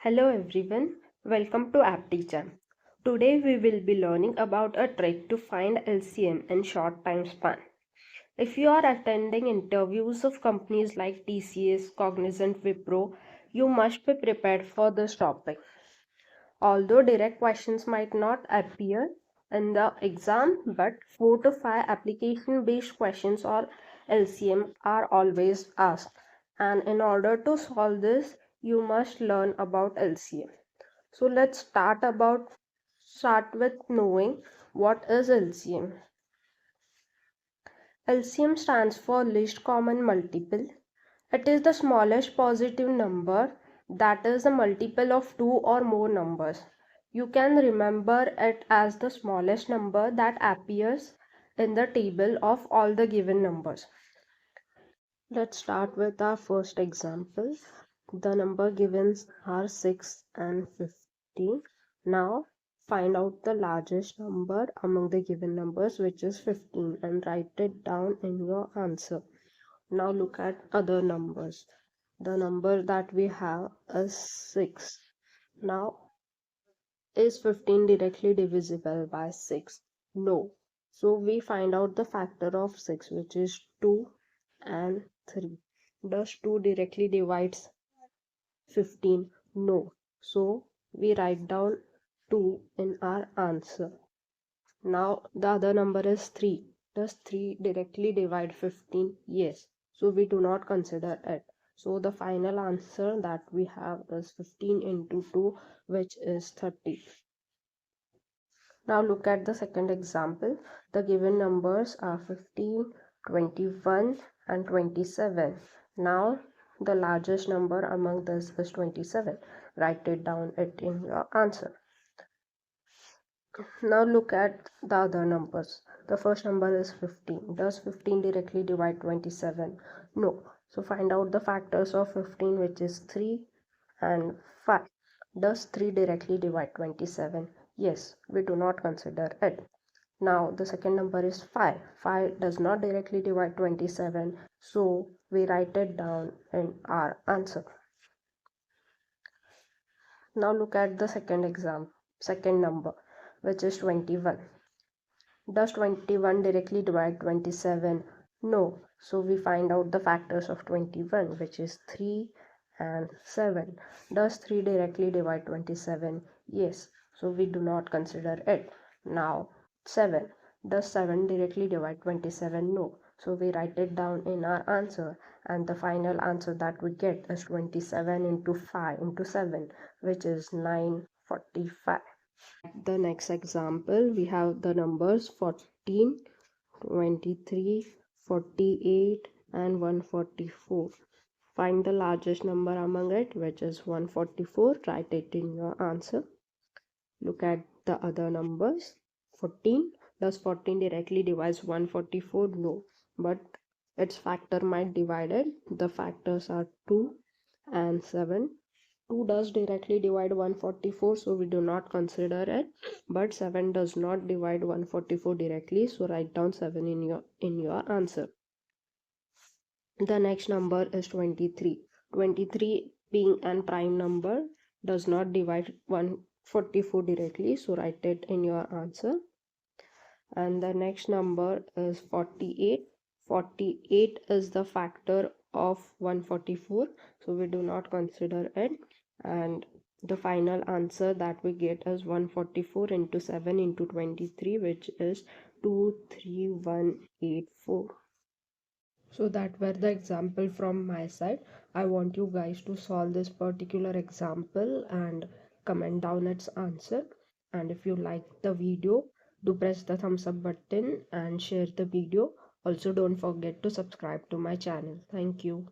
Hello everyone, welcome to aptitude. Today we will be learning about a trick to find LCM in short time span. If you are attending interviews of companies like TCS, Cognizant, Wipro, you must be prepared for this topic. Although direct questions might not appear in the exam, but 4 to 5 application based questions or LCM are always asked. And in order to solve this, you must learn about LCM. So let's start with knowing what is LCM. LCM stands for least common multiple. It is the smallest positive number that is a multiple of two or more numbers. You can remember it as the smallest number that appears in the table of all the given numbers. Let's start with our first example. The number given are 6 and 15. Now find out the largest number among the given numbers, which is 15, and write it down in your answer. Now look at other numbers. The number that we have is 6. Now, is 15 directly divisible by 6? No. So we find out the factor of 6, which is 2 and 3. Does 2 directly divides 15? No. So we write down 2 in our answer. Now the other number is 3. Does 3 directly divide 15? Yes. So we do not consider it. So the final answer that we have is 15 into 2, which is 30. Now look at the second example. The given numbers are 15, 21 and 27. Now the largest number among this is 27. Write it down in your answer. Now look at the other numbers. The first number is 15. Does 15 directly divide 27? No. So find out the factors of 15, which is 3 and 5. Does 3 directly divide 27? Yes, we do not consider it. Now the second number is 5. 5 does not directly divide 27. So we write it down in our answer. Now look at the second number, which is 21. Does 21 directly divide 27? No. So we find out the factors of 21, which is 3 and 7. Does 3 directly divide 27? Yes. So we do not consider it. Now 7. Does 7 directly divide 27? No. So we write it down in our answer, and the final answer that we get is 27 into 5 into 7, which is 945. The next example, we have the numbers 14, 23, 48 and 144. Find the largest number among it, which is 144. Write it in your answer. Look at the other numbers. 14. Does 14 directly divides 144? No. But its factor might divide it. The factors are 2 and 7. 2 does directly divide 144, so we do not consider it, but 7 does not divide 144 directly, so write down 7 in your answer. The next number is 23. 23 being an prime number does not divide 144 directly, so write it in your answer. And the next number is 48. 48 is the factor of 144, so we do not consider it, and the final answer that we get is 144 into 7 into 23, which is 23184. So that were the example from my side. I want you guys to solve this particular example and comment down its answer. And if you like the video, do press the thumbs up button and share the video. Also don't forget to subscribe to my channel. Thank you.